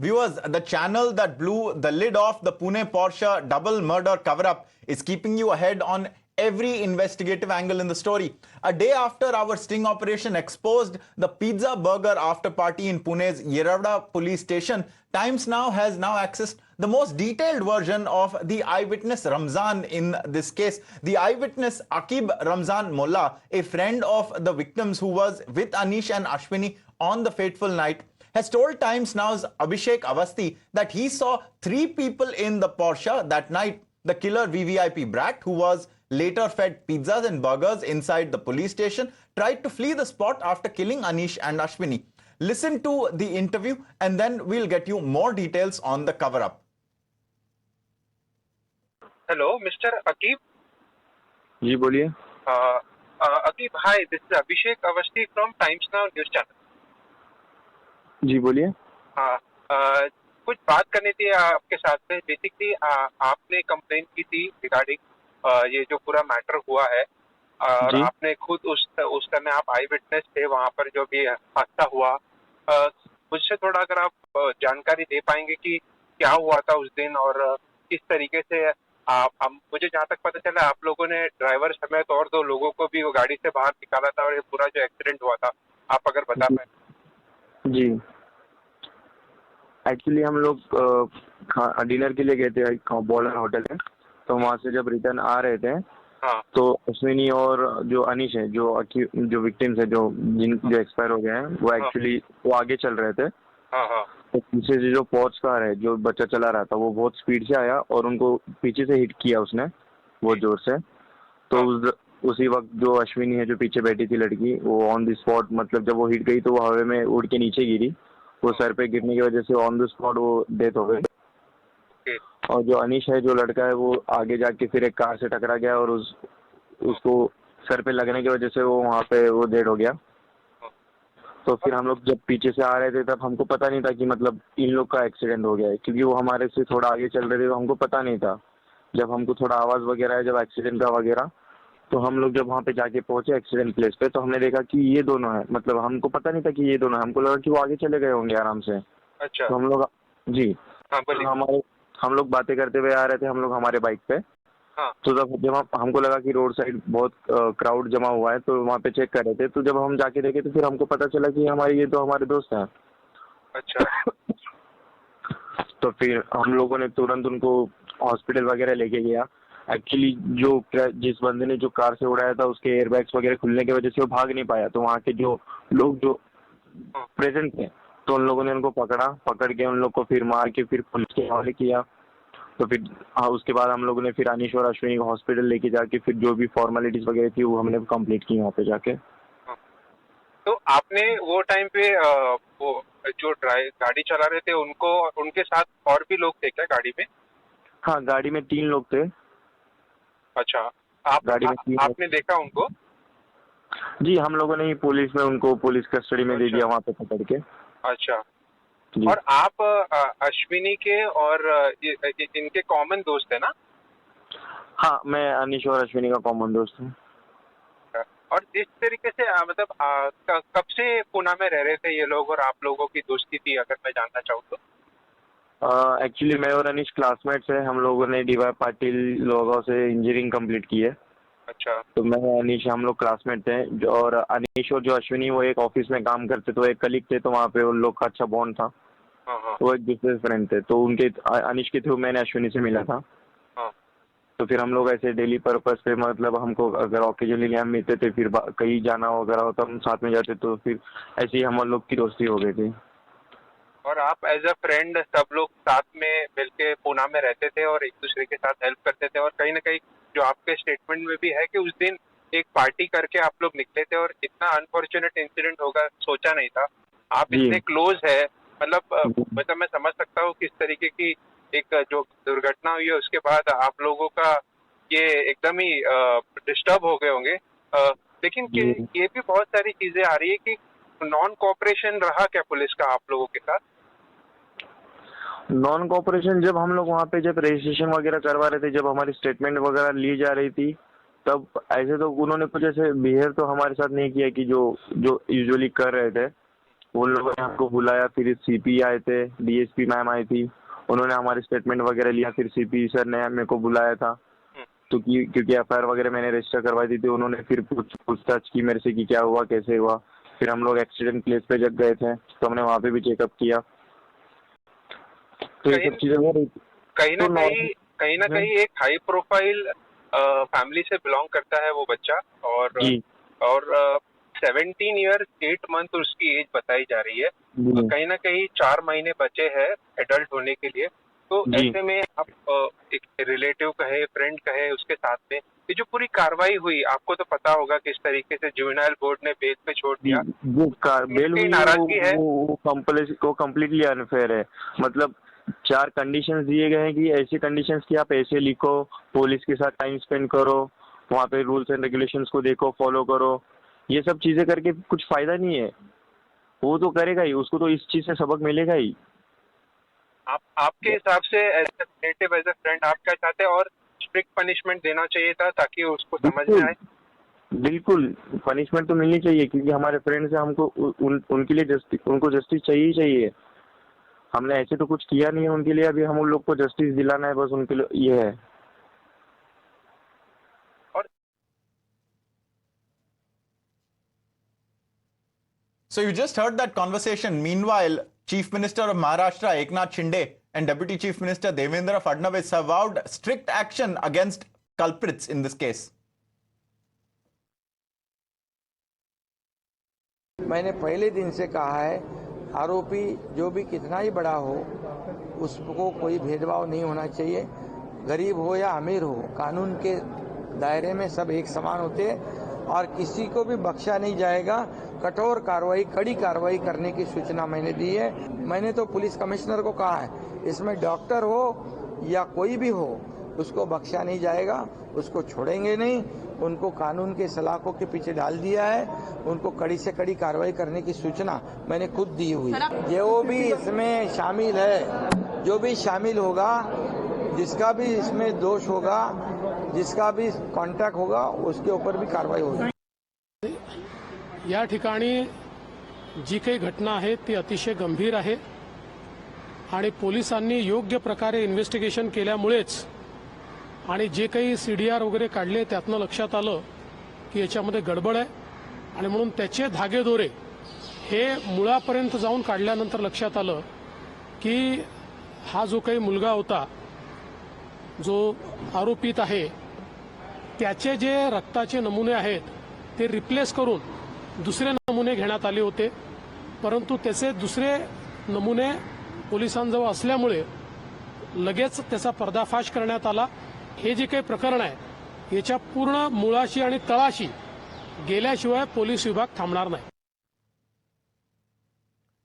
Viewers, the channel that blew the lid off the Pune Porsche double murder cover-up is keeping you ahead on every investigative angle in the story. A day after our sting operation exposed the pizza burger after party in Pune's Yeravada police station, Times Now has now accessed the most detailed version of the eyewitness Ramzan in this case. The eyewitness Akib Ramzan Molla, a friend of the victims who was with Anish and Ashwini on the fateful night, has told Times Now's Abhishek Avasthi that he saw 3 people in the Porsche that night. The killer VVIP Brat, who was later fed pizzas and burgers inside the police station, tried to flee the spot after killing Anish and Ashwini. Listen to the interview and then we'll get you more details on the cover-up. Hello, Mr. Akib. जी बोलिए। Akib, hi. This is Abhishek Avasthi from Times Now News Channel. जी बोलिए। हाँ, कुछ बात करनी थी आपके साथ में। बेसिकली आपने कंप्लेन की थी रिगार्डिंग ये जो पूरा मैटर हुआ है, और आपने खुद उस समय आप आई विटनेस थे वहाँ पर जो भी हादसा हुआ। मुझसे थोड़ा अगर आप जानकारी दे पाएंगे कि क्या हुआ था उस दिन और किस तरीके से मुझे जहाँ तक पता चला आप लोगों ने ड्राइवर समेत और 2 लोगों को भी वो गाड़ी से बाहर निकाला था और ये पूरा जो एक्सीडेंट हुआ था, आप अगर बता पाए। जी, एक्चुअली हम लोग डिनर के लिए गए थे बॉलर होटल में। तो वहाँ से जब रिटर्न आ रहे थे, तो अश्विनी और जो अनीश है, जो विक्टिम्स है, जो एक्सपायर हो गए हैं, वो एक्चुअली वो आगे चल रहे थे। तो पीछे से जो पोर्च कार है, जो बच्चा चला रहा था, वो बहुत स्पीड से आया और उनको पीछे से हिट किया उसने बहुत जोर से। तो उसी वक्त जो अश्विनी है, जो पीछे बैठी थी लड़की, वो ऑन द स्पॉट, मतलब जब वो हिट गई तो वो हवा में उड़ के नीचे गिरी। वो सर पे गिरने की वजह से ऑन द स्पॉट वो डेथ हो गई। और जो अनीश है, जो लड़का है, वो आगे जाके फिर एक कार से टकरा गया और उसको सर पे लगने की वजह से वो वहाँ पे वो डेड हो गया। तो फिर हम लोग जब पीछे से आ रहे थे तब हमको पता नहीं था कि मतलब इन लोग का एक्सीडेंट हो गया है, क्योंकि वो हमारे से थोड़ा आगे चल रहे थे तो हमको पता नहीं था। जब हमको थोड़ा आवाज़ वगैरह है, जब एक्सीडेंट का वगैरह, तो हम लोग जब वहाँ पे जाके पहुंचे एक्सीडेंट प्लेस पे, तो हमने देखा कि ये दोनों है। मतलब हमको पता नहीं था कि ये दोनों है, हमको लगा कि वो आगे चले गए होंगे आराम से। अच्छा। तो हम लोग जी, तो हम लोग बातें करते हुए आ रहे थे, हम लोग हमारे बाइक पे। तो जब हमको लगा कि रोड साइड बहुत क्राउड जमा हुआ है, तो वहाँ पे चेक कर रहे थे। तो जब हम जाके देखे तो फिर हमको पता चला कि हमारे दोस्त हैं। अच्छा। तो फिर हम लोगों ने तुरंत उनको हॉस्पिटल वगैरह लेके गया। एक्चुअली जिस बंदे ने जो कार से उड़ाया था, उसके एयरबैग्स वगैरह खुलने की वजह से वो भाग नहीं पाया। तो वहाँ के जो लोग जो प्रेजेंट थे, तो उन लोगों ने उनको पकड़ के उन लोग को फिर मार के फिर पुलिस के हवाले किया। तो फिर उसके बाद हम लोगों ने फिर अनीश और अश्विनी को हॉस्पिटल लेके जाके फिर जो भी फॉर्मेलिटीज वगैरह थी वो हमने कंप्लीट की वहाँ पे जाके। तो आपने वो टाइम पे वो जो गाड़ी चला रहे थे उनके साथ और भी लोग थे क्या गाड़ी में? हाँ, गाड़ी में 3 लोग थे। अच्छा, आपने देखा उनको? जी, हम लोगों ने ही उनको पुलिस कस्टडी में दे दिया वहाँ पे पकड़ के। अच्छा। और आप अश्विनी के और इनके कॉमन दोस्त है ना? हाँ, मैं अनीश और अश्विनी का कॉमन दोस्त हूँ। और इस तरीके से मतलब कब से पुणे में रह रहे थे ये लोग और आप लोगों की दोस्ती थी, अगर मैं जानना चाहूँ तो? एक्चुअली मैं और अनीश क्लासमेट्स हैं। हम लोगों ने डी वाई पाटिल लोगांव से इंजीनियरिंग कंप्लीट की है। अच्छा। तो मैं अनीश, हम लोग क्लासमेट थे। और अनीश और जो अश्विनी, वो एक ऑफिस में काम करते, तो एक कलीग थे, तो वहाँ पे उन लोग का अच्छा बॉन्ड था। वो एक दूसरे फ्रेंड थे। तो उनके अनीश के थ्रू मैंने अश्विनी से मिला था। तो फिर हम लोग ऐसे डेली पर्पस पे, मतलब हमको अगर ओकेजनली हम मिलते थे, फिर कहीं जाना वगैरह होता हम साथ में जाते, तो फिर ऐसे ही हम लोग की दोस्ती हो गई थी। और आप एज अ फ्रेंड सब लोग साथ में मिलके पुणे में रहते थे और एक दूसरे के साथ हेल्प करते थे, और कहीं ना कहीं जो आपके स्टेटमेंट में भी है कि उस दिन एक पार्टी करके आप लोग निकले थे और इतना अनफॉर्चुनेट इंसिडेंट होगा सोचा नहीं था। आप इतने क्लोज है, मतलब मैं समझ सकता हूँ किस तरीके की एक जो दुर्घटना हुई है उसके बाद आप लोगों का ये एकदम ही डिस्टर्ब हो गए होंगे। लेकिन ये भी बहुत सारी चीजें आ रही है कि नॉन कोऑपरेशन रहा क्या पुलिस का आप लोगों के साथ? नॉन कोऑपरेशन, जब हम लोग वहाँ पे जब रजिस्ट्रेशन वगैरह करवा रहे थे, जब हमारी स्टेटमेंट वगैरह ली जा रही थी, तब ऐसे तो उन्होंने कुछ ऐसे बिहेव तो हमारे साथ नहीं किया कि जो यूजुअली कर रहे थे। वो लोगों ने हमको बुलाया, फिर सीपी आए थे, डीएसपी मैम आई थी, उन्होंने हमारे स्टेटमेंट वगैरह लिया, फिर सीपी सर ने मेरे को बुलाया था। तो क्योंकि एफआईआर वगैरह मैंने रजिस्टर करवाई दी थी, उन्होंने फिर पूछताछ की मेरे से कि क्या हुआ, कैसे हुआ। फिर हम लोग एक्सीडेंट प्लेस पे जब गए थे तो हमने वहाँ पे भी चेकअप किया। तो ये सब चीजें हो रही थी। कहीं ना कहीं एक हाई प्रोफाइल फैमिली से बिलोंग करता है वो बच्चा, और 17 ईयर्स 8 मंथ उसकी एज बताई जा रही है। कहीं ना कहीं 4 महीने बचे हैं एडल्ट होने के लिए। तो ऐसे में आप एक रिलेटिव कहे, फ्रेंड कहे, उसके साथ में ये जो पूरी कार्रवाई हुई, आपको तो पता होगा किस तरीके से जुवेनाइल बोर्ड ने बेल पे छोड़ दिया। जो बेल हुई नाराजगी है वो कम्प्लीटली अनफेयर है। मतलब 4 कंडीशंस दिए गए हैं कि ऐसे कंडीशंस कि आप ऐसे लिखो, पुलिस के साथ टाइम स्पेंड करो, वहाँ पे रूल्स एंड रेगुलेशंस को देखो, फॉलो करो। ये सब चीजें करके कुछ फायदा नहीं है। वो तो करेगा ही, उसको तो इस चीज से सबक मिलेगा ही। आपके हिसाब से as a relative, as a friend, आप क्या चाहते हैं? और स्ट्रिक्ट पनिशमेंट देना चाहिए था ताकि उसको समझ में आए। बिल्कुल पनिशमेंट तो मिलनी चाहिए, क्योंकि हमारे फ्रेंड्स हैं, हमको उनके लिए उनको जस्टिस चाहिए ही चाहिए। हमने ऐसे तो कुछ किया नहीं है उनके लिए, अभी हम उन लोग को जस्टिस दिलाना है, बस उनके लिए ये है। So you just heard that conversation. Meanwhile, Chief Minister of Maharashtra Eknath Shinde and Deputy Chief Minister Devendra Fadnavis have vowed strict action against culprits in this case. मैंने पहले दिन से कहा है, आरोपी जो भी कितना ही बड़ा हो, उसको कोई भेदभाव नहीं होना चाहिए। गरीब हो या अमीर हो, कानून के दायरे में सब एक समान होते हैं और किसी को भी बख्शा नहीं जाएगा। कठोर कार्रवाई, कड़ी कार्रवाई करने की सूचना मैंने दी है। मैंने तो पुलिस कमिश्नर को कहा है, इसमें डॉक्टर हो या कोई भी हो, उसको बख्शा नहीं जाएगा, उसको छोड़ेंगे नहीं। उनको कानून के सलाखों के पीछे डाल दिया है, उनको कड़ी से कड़ी कार्रवाई करने की सूचना मैंने खुद दी हुई है। जो भी इसमें शामिल है, जो भी शामिल होगा, जिसका भी इसमें दोष होगा, जिसका भी कॉन्टॅक्ट होगा, उसके ऊपर भी कारवाई होगी। या ठिकाणी जी काही घटना आहे ती अतिशय गंभीर आहे आणि पोलिसांनी योग्य प्रकारे इन्व्हेस्टिगेशन केल्यामुळेच आणि जे काही सीडीआर वगैरे काढले त्यातनं लक्षात आलं की याच्यामध्ये गडबड आहे आणि म्हणून त्याचे धागेदोरे हे मुळापर्यंत जाऊन काढल्यानंतर लक्षात आलं की हा जो काही मुलगा होता, जो आरोपित आहे, त्याचे जे रक्ताचे नमुने आहेत ते रिप्लेस करून दुसरे नमुने घेण्यात आले होते, परंतु त्याचे दुसरे नमुने पोलिसांजवळ असल्यामुळे लगेच त्याचा पर्दाफाश करण्यात आला। हे जे काही प्रकरण आहे याच्या पूर्ण मुळाशी आणि तळाशी गेल्याशिवाय पोलीस विभाग थांबणार नाही।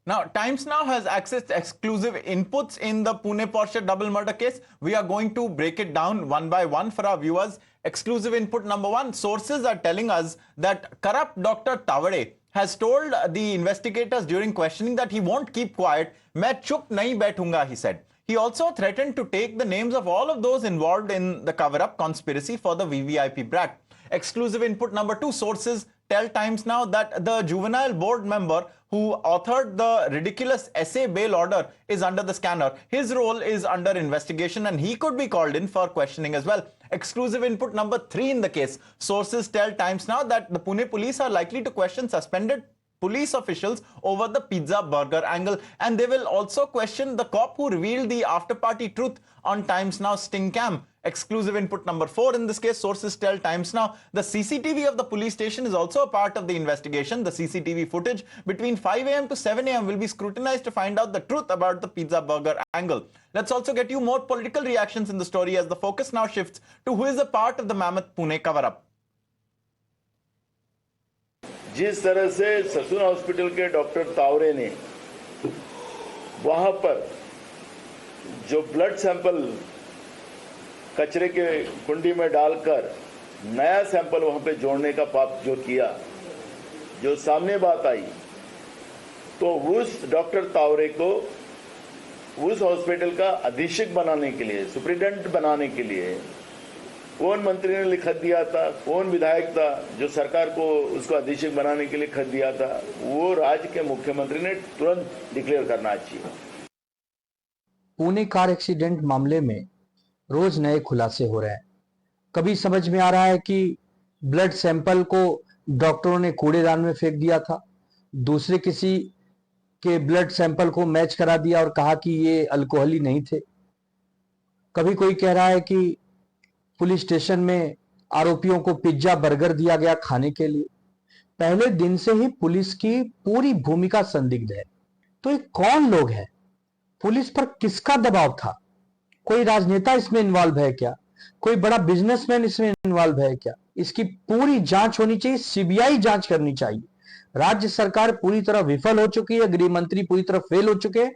Now, Times Now has accessed exclusive inputs in the Pune Porsche double murder case. We are going to break it down one by one for our viewers. Exclusive input number one, sources are telling us that corrupt Dr. Tawade has told the investigators during questioning that he won't keep quiet. Main chup nahi baithunga, he said. He also threatened to take the names of all of those involved in the cover-up conspiracy for the VVIP brat. Exclusive input number two, sources tell Times Now that the juvenile board member who authored the ridiculous essay bail order is under the scanner. His role is under investigation and he could be called in for questioning as well. Exclusive input number three in the case. Sources tell Times Now that the Pune police are likely to question suspended police officials over the pizza burger angle, and they will also question the cop who revealed the after-party truth on Times Now sting cam. Exclusive input number four in this case, sources tell Times Now the CCTV of the police station is also a part of the investigation. The CCTV footage between 5 a.m. to 7 a.m. will be scrutinized to find out the truth about the pizza burger angle. Let's also get you more political reactions in the story as the focus now shifts to who is a part of the Mammoth Pune cover-up. जिस तरह से Sassoon hospital के doctor Taware ने वहां पर जो blood sample कचरे के कुंडी में डालकर नया सैंपल वहां पे जोड़ने का पाप जो किया, जो सामने बात आई, तो उस डॉक्टर तावरे को उस हॉस्पिटल का अधीक्षक बनाने के लिए, सुप्रिटेंडेंट बनाने के लिए कौन मंत्री ने खत दिया था, कौन विधायक था जो सरकार को उसको अधीक्षक बनाने के लिए खत दिया था, वो राज्य के मुख्यमंत्री ने तुरंत डिक्लेयर करना चाहिए। पुणे कार एक्सीडेंट मामले में रोज नए खुलासे हो रहे हैं। कभी समझ में आ रहा है कि ब्लड सैंपल को डॉक्टरों ने कूड़ेदान में फेंक दिया था, दूसरे किसी के ब्लड सैंपल को मैच करा दिया और कहा कि ये अल्कोहली नहीं थे। कभी कोई कह रहा है कि पुलिस स्टेशन में आरोपियों को पिज्जा बर्गर दिया गया खाने के लिए। पहले दिन से ही पुलिस की पूरी भूमिका संदिग्ध है। तो ये कौन लोग हैं? पुलिस पर किसका दबाव था? कोई राजनेता इसमें इन्वॉल्व है क्या? कोई बड़ा बिजनेसमैन इसमें इन्वॉल्व है क्या? इसकी पूरी जांच होनी चाहिए, सीबीआई जांच करनी चाहिए। राज्य सरकार पूरी तरह विफल हो चुकी है, गृह मंत्री पूरी तरह फेल हो चुके हैं।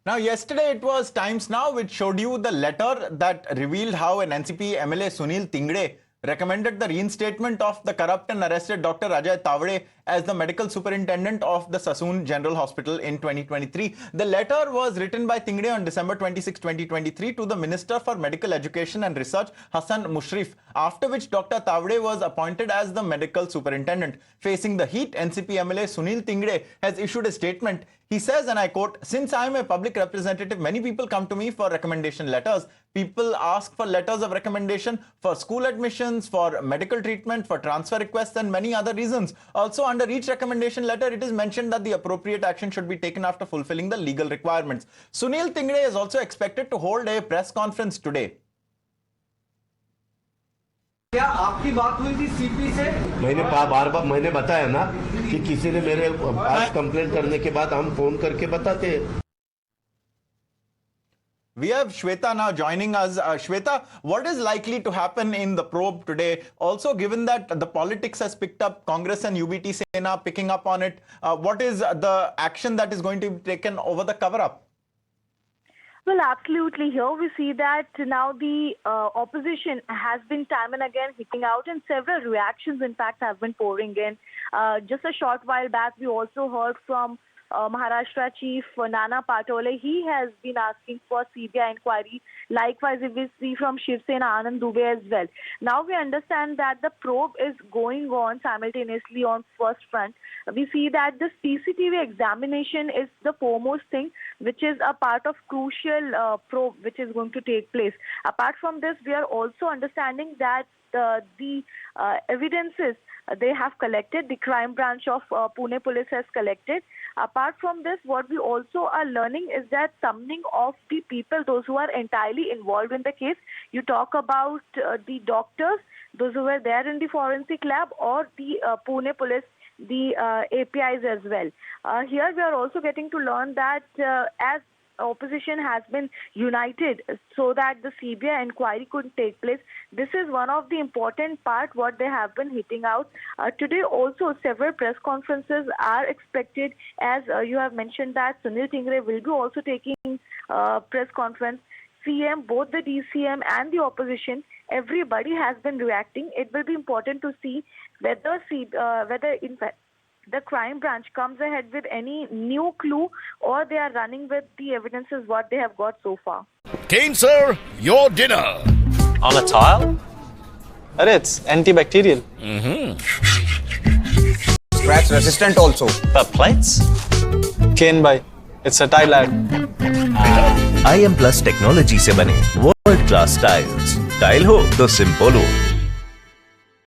Now, yesterday it was Times Now which showed you the letter that revealed how an NCP MLA Sunil Tingde recommended the reinstatement of the corrupt and arrested Dr. Ajay Tavade as the medical superintendent of the Sassoon General Hospital in 2023. The letter was written by Tingde on December 26, 2023 to the Minister for Medical Education and Research, Hassan Mushrif, after which Dr. Tavade was appointed as the medical superintendent. Facing the heat, NCP MLA Sunil Tingde has issued a statement. He says, and I quote, "Since I am a public representative, many people come to me for recommendation letters. People ask for letters of recommendation for school admissions, for medical treatment, for transfer requests, and many other reasons. Also, under each recommendation letter, it is mentioned that the appropriate action should be taken after fulfilling the legal requirements." Sunil Tingde is also expected to hold a press conference today. क्या आपकी बात हुई थी CP से? मैंने बार मैंने बताया ना कि किसी ने मेरे पास कंप्लेंट करने के बाद हम फोन करके बताते हैं। We have Shweta now joining us. Shweta, what is likely to happen in the probe today? Also, given that the politics has picked up, Congress and UBT Sena picking up on it, what is the action that is going to be taken over the cover-up? Well, absolutely. Here we see that now the opposition has been time and again hitting out, and several reactions, in fact, have been pouring in. Just a short while back, we also heard from Maharashtra Chief Nana Patole. He has been asking for CBI inquiry. Likewise, we see from Shiv Sena Anand Dubey as well. Now we understand that the probe is going on simultaneously on first front. We see that the CCTV examination is the foremost thing, which is a part of crucial probe which is going to take place. Apart from this, we are also understanding that the evidences they have collected, the crime branch of Pune police has collected. Apart from this, what we also are learning is that summoning of the people, those who are entirely involved in the case. You talk about the doctors, those who were there in the forensic lab, or the Pune police, the APIs as well. Here we are also getting to learn that as opposition has been united so that the CBI inquiry could take place. This is one of the important part what they have been hitting out. Today also several press conferences are expected, as you have mentioned that Sunil Tingde will be also taking press conference. CM, both the DCM and the opposition, everybody has been reacting. It will be important to see whether in fact the crime branch comes ahead with any new clue, or they are running with the evidences what they have got so far. Kane sir, your dinner. On a tile? Arey, it's antibacterial. Scratch resistant also. The plates? Kane bhai, it's a tile ad. IM Plus technology से बने world class tiles. Tile हो तो simple हो.